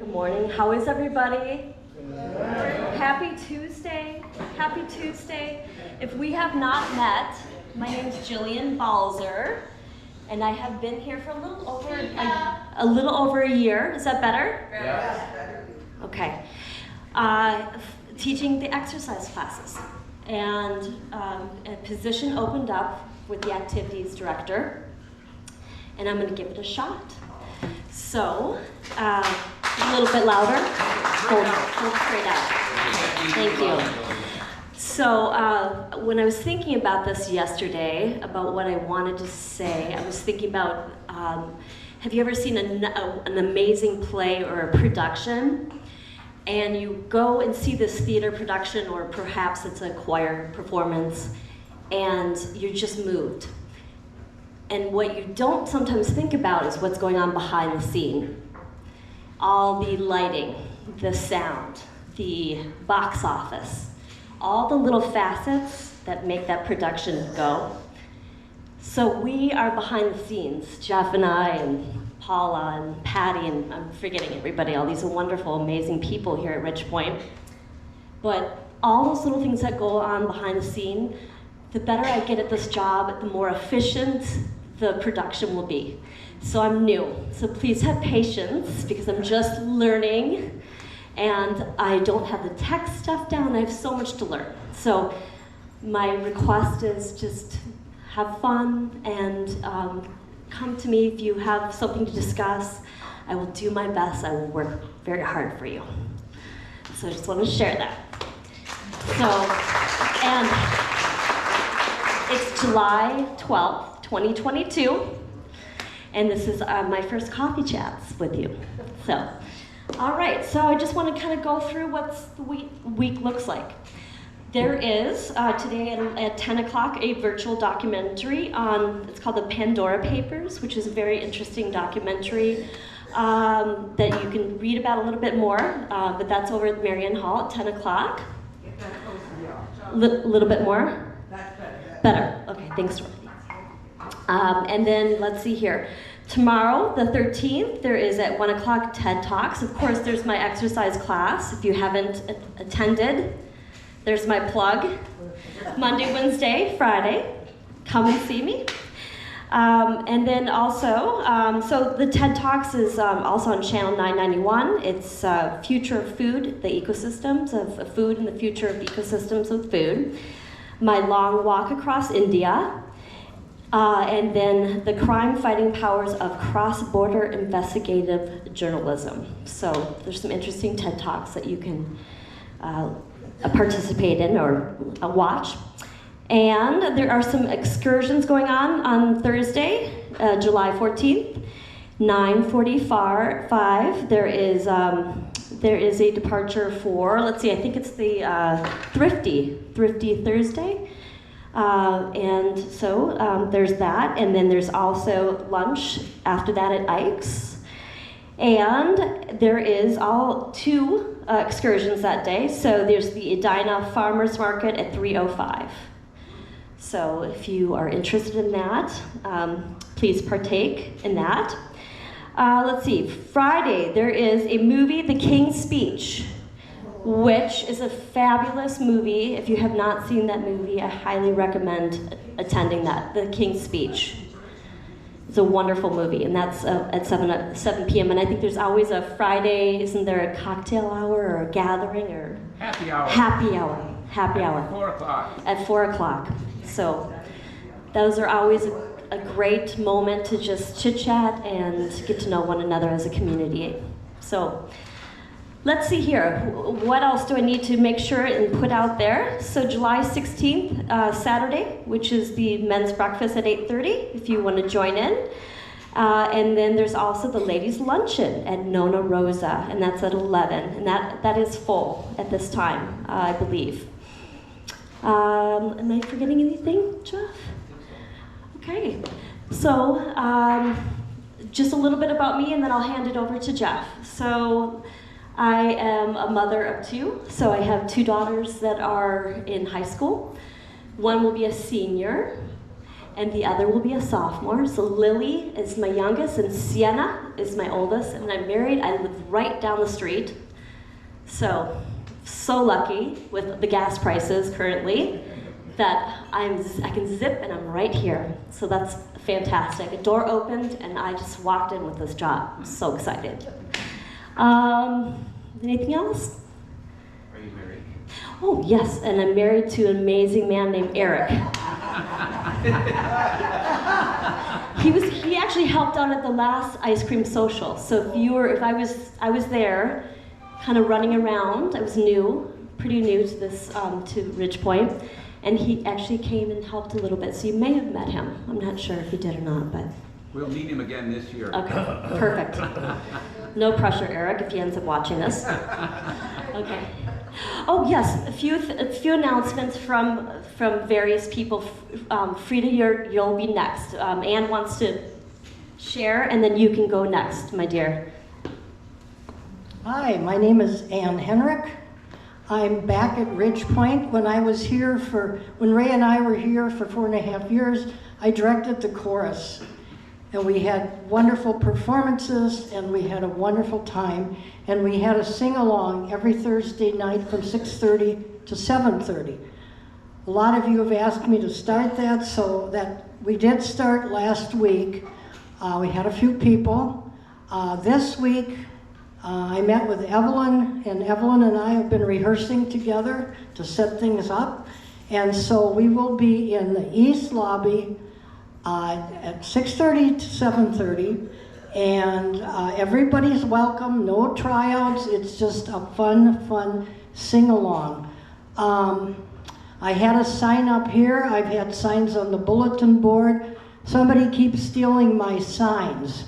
Good morning. How is everybody? Happy Tuesday. Happy Tuesday. If we have not met, my name is Jillian Balzer, and I have been here for a little over a year. Is that better? Yes. Okay. Teaching the exercise classes. And a position opened up with the activities director, and I'm going to give it a shot. So, a little bit louder. Hold Freda. Thank you. So, when I was thinking about this yesterday, about what I wanted to say, I was thinking about, have you ever seen an amazing play or a production? And you go and see this theater production, or perhaps it's a choir performance, and you're just moved. And what you don't sometimes think about is what's going on behind the scene. All the lighting, the sound, the box office, all the little facets that make that production go. So we are behind the scenes, Jeff and I, and Paula and Patty, and I'm forgetting everybody, all these wonderful, amazing people here at Ridge Point. But all those little things that go on behind the scene, the better I get at this job, the more efficient the production will be. So I'm new, so please have patience because I'm just learning and I don't have the tech stuff down. I have so much to learn. So my request is just have fun and come to me if you have something to discuss. I will do my best. I will work very hard for you. So I just want to share that. So, and it's July 12th, 2022, and this is my first coffee chats with you. So, all right, so I just want to kind of go through what the week looks like. There is, today at 10 o'clock, a virtual documentary on, it's called the Pandora Papers, which is a very interesting documentary that you can read about a little bit more, but that's over at Marion Hall at 10 o'clock. A little bit more? That's better. Better, okay, thanks, Dorothy. And then, let's see here. Tomorrow, the 13th, there is at 1 o'clock TED Talks. Of course, there's my exercise class. If you haven't attended, there's my plug. Monday, Wednesday, Friday, come and see me. And then also, so the TED Talks is also on channel 991. It's Future of Food, the ecosystems of food and the future of ecosystems of food. My long walk across India. And then the crime-fighting powers of cross-border investigative journalism. So there's some interesting TED Talks that you can participate in or watch. And there are some excursions going on Thursday, July 14th, 9:45. There is a departure for, let's see, I think it's the Thrifty Thursday. And so there's that, and then there's also lunch after that at Ike's. And there is two excursions that day. So there's the Edina Farmers Market at 3:05. So if you are interested in that, please partake in that. Let's see, Friday there is a movie, The King's Speech, which is a fabulous movie. If you have not seen that movie, I highly recommend attending that, The King's Speech. It's a wonderful movie, and that's at 7 p.m. And I think there's always a Friday, isn't there a cocktail hour or a gathering or? Happy hour. Happy hour. Happy hour. 4 o'clock. At 4 o'clock. So those are always a great moment to just chit-chat and get to know one another as a community. So let's see here. What else do I need to make sure and put out there? So July 16th, Saturday, which is the men's breakfast at 8:30, if you want to join in. And then there's also the ladies' luncheon at Nona Rosa, and that's at 11. And that is full at this time, I believe. Am I forgetting anything, Jeff? Okay. So just a little bit about me, and then I'll hand it over to Jeff. So I am a mother of two, so I have two daughters that are in high school. One will be a senior, and the other will be a sophomore. So Lily is my youngest, and Sienna is my oldest, and I'm married. I live right down the street. So lucky with the gas prices currently that I can zip and I'm right here. So that's fantastic. A door opened and I just walked in with this job. I'm so excited. Anything else? Are you married? Oh yes, and I'm married to an amazing man named Eric. He actually helped out at the last ice cream social. So I was there, kind of running around. I was pretty new to this, to Ridge Point, and he actually came and helped a little bit. So you may have met him. I'm not sure if you did or not, but. We'll meet him again this year. Okay, perfect. No pressure, Eric, if he ends up watching this. Okay. Oh yes, a few announcements from various people. Freda, you'll be next. Anne wants to share, and then you can go next, my dear. Hi, my name is Ann Henrik. I'm back at Ridge Point. When Ray and I were here for 4.5 years, I directed the chorus. And we had wonderful performances, and we had a wonderful time. And we had a sing-along every Thursday night from 6:30 to 7:30. A lot of you have asked me to start that, so that we did start last week. We had a few people. This week, I met with Evelyn, and Evelyn and I have been rehearsing together to set things up. And so we will be in the East Lobby at 6:30 to 7:30, and everybody's welcome, no tryouts, it's just a fun sing-along. I had a sign up here, I've had signs on the bulletin board. Somebody keeps stealing my signs,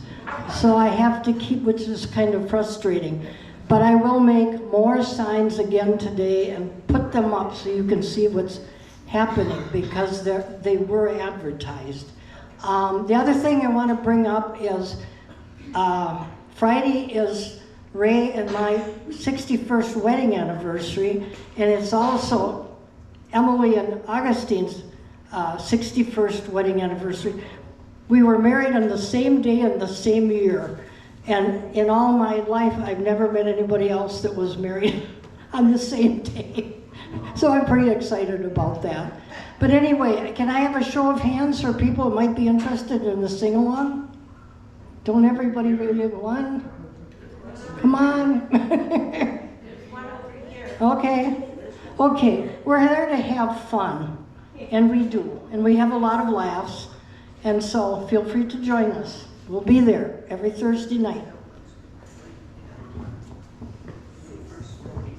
so I have to keep, which is kind of frustrating. But I will make more signs again today and put them up so you can see what's happening, because they were advertised. The other thing I want to bring up is Friday is Ray and my 61st wedding anniversary, and it's also Emily and Augustine's 61st wedding anniversary. We were married on the same day and the same year, and in all my life I've never met anybody else that was married on the same day. So I'm pretty excited about that. But anyway, can I have a show of hands for people who might be interested in the sing-along? Don't everybody really one? Come on. Okay, we're there to have fun, and we do, and we have a lot of laughs, and so feel free to join us. We'll be there every Thursday night.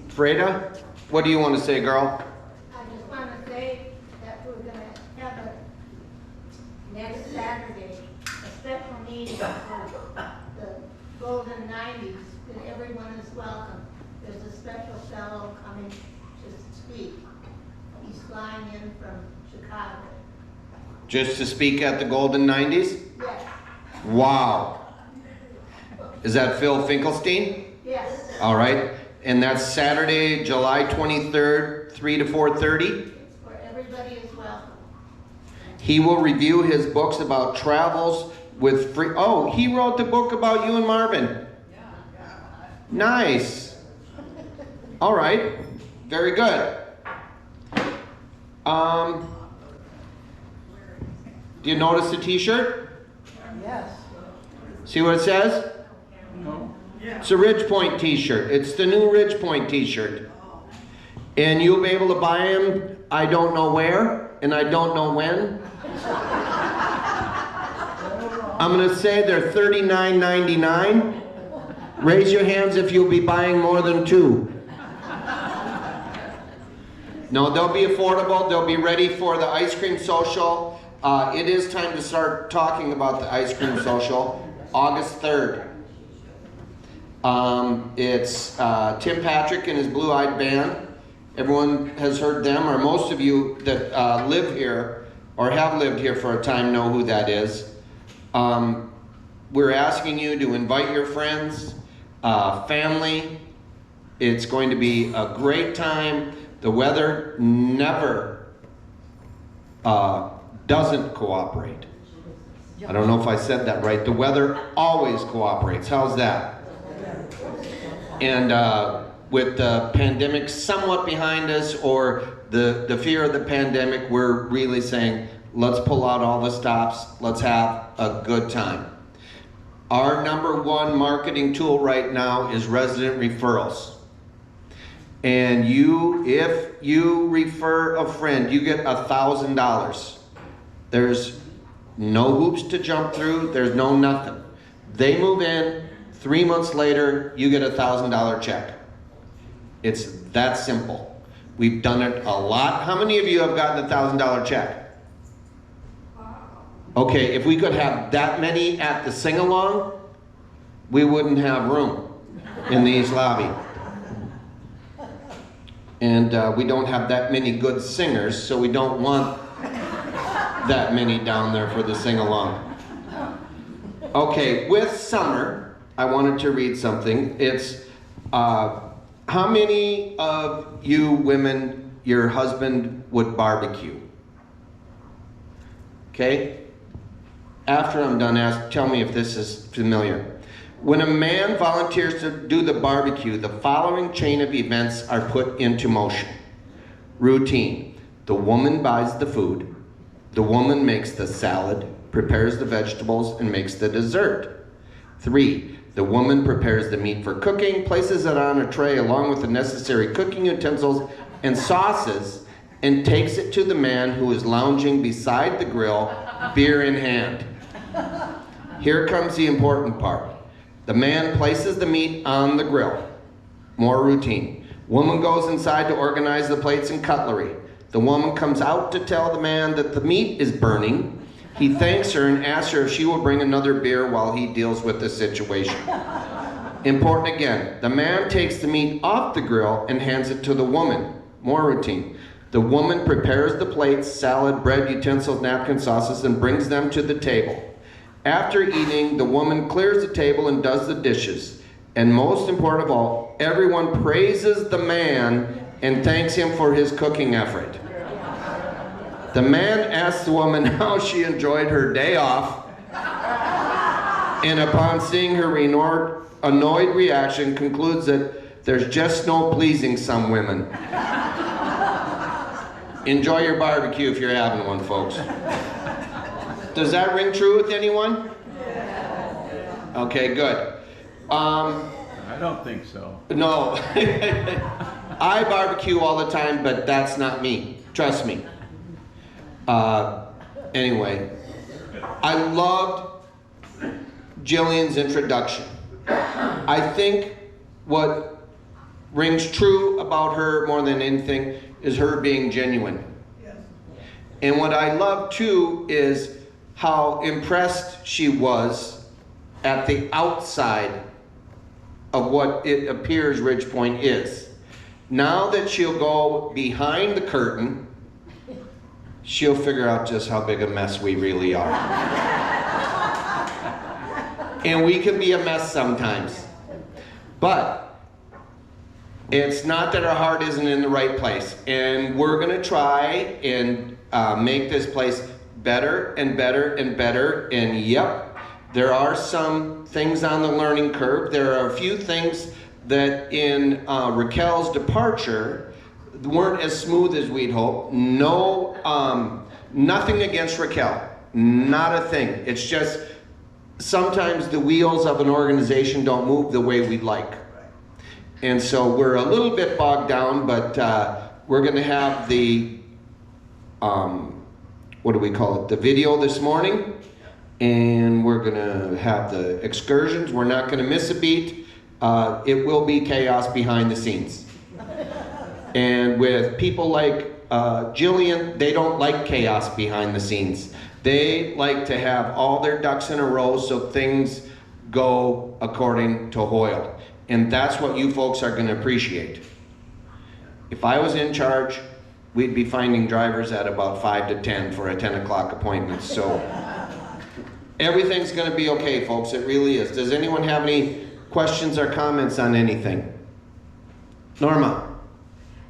Freda, what do you want to say, girl? I just want to say that we're going to have a next Saturday, a special meeting for the Golden 90s, and everyone is welcome. There's a special fellow coming to speak. He's flying in from Chicago. Just to speak at the Golden 90s? Yes. Wow. Is that Phil Finkelstein? Yes. All right. And that's Saturday, July 23rd, 3 to 4:30? Where everybody is welcome. He will review his books about travels with free. Oh, he wrote the book about you and Marvin. Nice. All right. Very good. Do you notice the t-shirt? Yes. See what it says? No. It's a Ridge Point t-shirt. It's the new Ridge Point t-shirt. And you'll be able to buy them, I don't know where, and I don't know when. I'm going to say they're $39.99. Raise your hands if you'll be buying more than 2. No, they'll be affordable. They'll be ready for the ice cream social. It is time to start talking about the ice cream social. August 3rd. It's Tim Patrick and his Blue Eyed Band. Everyone has heard them, or most of you that live here or have lived here for a time know who that is. We're asking you to invite your friends, family. It's going to be a great time. The weather never doesn't cooperate. I don't know if I said that right. The weather always cooperates. How's that? And with the pandemic somewhat behind us, or the fear of the pandemic, we're really saying, let's pull out all the stops. Let's have a good time. Our number one marketing tool right now is resident referrals. And if you refer a friend, you get $1,000. There's no hoops to jump through. There's no nothing. They move in. 3 months later, you get a $1,000 check. It's that simple. We've done it a lot. How many of you have gotten a $1,000 check? Okay, if we could have that many at the sing-along, we wouldn't have room in the East Lobby. And we don't have that many good singers, so we don't want that many down there for the sing-along. Okay, with summer, I wanted to read something. It's, how many of you women, your husband would barbecue? Okay? After I'm done, tell me if this is familiar. When a man volunteers to do the barbecue, the following chain of events are put into motion. Routine. The woman buys the food. The woman makes the salad, prepares the vegetables, and makes the dessert. 3. The woman prepares the meat for cooking, places it on a tray along with the necessary cooking utensils and sauces, and takes it to the man who is lounging beside the grill, beer in hand. Here comes the important part. The man places the meat on the grill. More routine. Woman goes inside to organize the plates and cutlery. The woman comes out to tell the man that the meat is burning. He thanks her and asks her if she will bring another beer while he deals with the situation. Important again. The man takes the meat off the grill and hands it to the woman. More routine. The woman prepares the plates, salad, bread, utensils, napkins, sauces, and brings them to the table. After eating, the woman clears the table and does the dishes. And most important of all, everyone praises the man and thanks him for his cooking effort. The man asks the woman how she enjoyed her day off, and upon seeing her annoyed reaction, concludes that there's just no pleasing some women. Enjoy your barbecue if you're having one, folks. Does that ring true with anyone? Okay, good. I don't think so. No. I barbecue all the time, but that's not me. Trust me. Anyway, I loved Jillian's introduction. I think what rings true about her more than anything is her being genuine. And what I love too is how impressed she was at the outside of what it appears Ridge Point is. Now that she'll go behind the curtain, she'll figure out just how big a mess we really are. And we can be a mess sometimes. But it's not that our heart isn't in the right place. And we're gonna try and make this place better and better and better. And yep, there are some things on the learning curve. There are a few things that in Raquel's departure weren't as smooth as we'd hoped. No, nothing against Raquel, not a thing. It's just sometimes the wheels of an organization don't move the way we'd like. And so we're a little bit bogged down, but we're gonna have the, what do we call it, the video this morning, and we're gonna have the excursions. We're not gonna miss a beat. It will be chaos behind the scenes. And with people like Jillian, they don't like chaos behind the scenes. They like to have all their ducks in a row so things go according to Hoyle. And that's what you folks are gonna appreciate. If I was in charge, we'd be finding drivers at about 5 to 10 for a 10 o'clock appointment. So everything's gonna be okay, folks, it really is. Does anyone have any questions or comments on anything? Norma.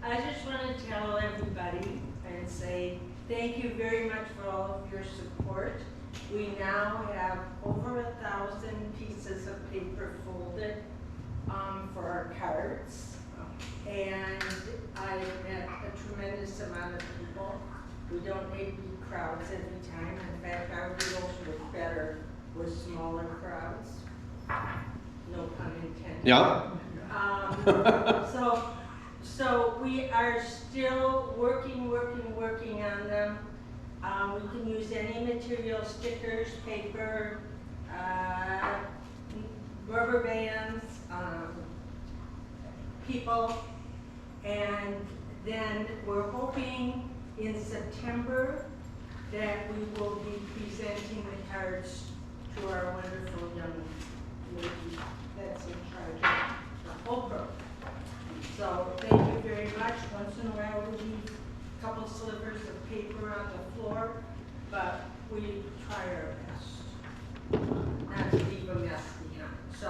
I just want to tell everybody and say thank you very much for all of tremendous amount of people. We don't need big crowds every time. In fact, our deals were better with smaller crowds. No pun intended. Yeah. So we are still working on them. We can use any material, stickers, paper, rubber bands, people, and then we're hoping in September that we will be presenting the cards to our wonderful young lady that's in charge of the whole program. So thank you very much. Once in a while we leave a couple slivers of paper on the floor, but we try our best not to leave a mess behind. So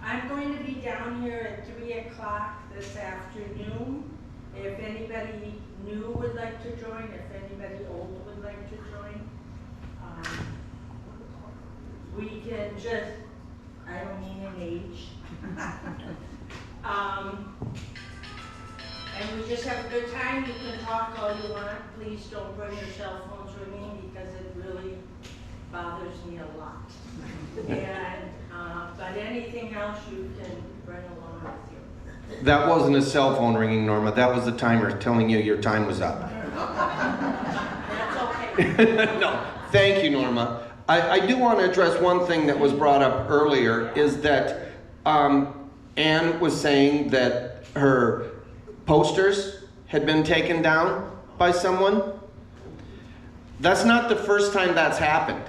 I'm going to be down here at 3 o'clock this afternoon. If anybody new would like to join, if anybody old would like to join, we can just, I don't mean an age. And we just have a good time. You can talk all you want. Please don't bring your cell phones ringing because it really bothers me a lot. And but anything else you can bring along with you. That wasn't a cell phone ringing, Norma. That was the timer telling you your time was up. That's okay. No, thank you, Norma. I do want to address one thing that was brought up earlier, is that Anne was saying that her posters had been taken down by someone. That's not the first time that's happened.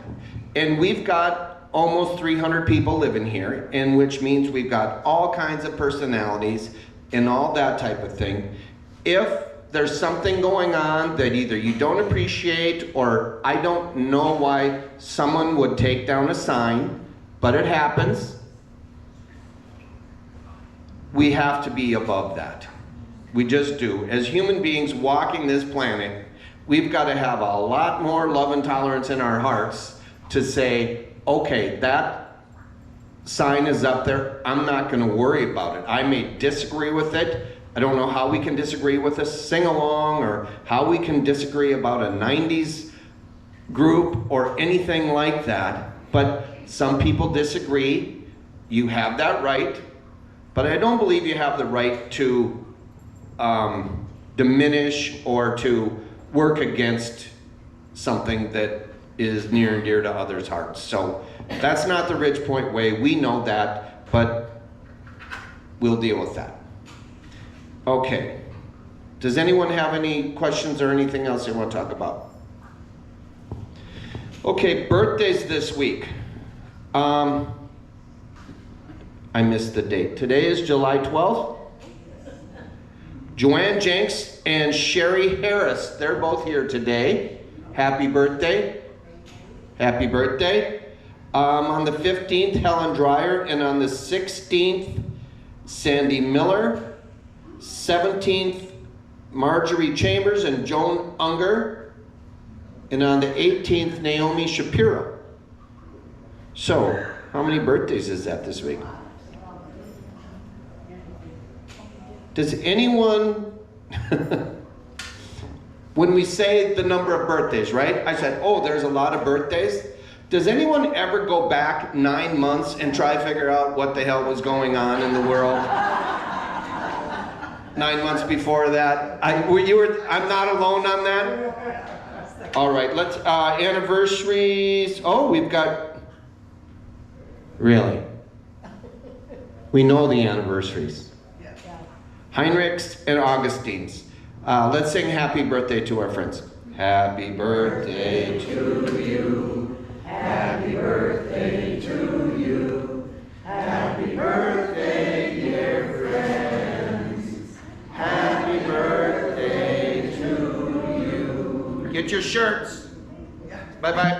And we've got almost 300 people living here, and which means we've got all kinds of personalities and all that type of thing. If there's something going on that either you don't appreciate or I don't know why someone would take down a sign, but it happens, we have to be above that. We just do. As human beings walking this planet, we've got to have a lot more love and tolerance in our hearts to say, okay, that sign is up there. I'm not going to worry about it. I may disagree with it. I don't know how we can disagree with a sing-along or how we can disagree about a 90s group or anything like that. But some people disagree. You have that right. But I don't believe you have the right to diminish or to work against something that is near and dear to others' hearts. So that's not the Ridge Point way. We know that, but we'll deal with that. Okay. Does anyone have any questions or anything else they want to talk about? Okay, birthdays this week. I missed the date. Today is July 12th. Joanne Jenks and Sherry Harris, they're both here today. Happy birthday. Happy birthday. On the 15th, Helen Dreyer, and on the 16th, Sandy Miller. 17th, Marjorie Chambers and Joan Unger. And on the 18th, Naomi Shapiro. So, how many birthdays is that this week? Does anyone, when we say the number of birthdays, right? I said, oh, there's a lot of birthdays. Does anyone ever go back 9 months and try to figure out what the hell was going on in the world? 9 months before that? I'm not alone on that? All right, let's, anniversaries. Oh, we've got, really? We know the anniversaries. Heinrichs and Augustines. Let's sing happy birthday to our friends. Happy birthday to you. Happy birthday to you. Happy birthday, dear friends. Happy birthday to you. Get your shirts. Bye-bye.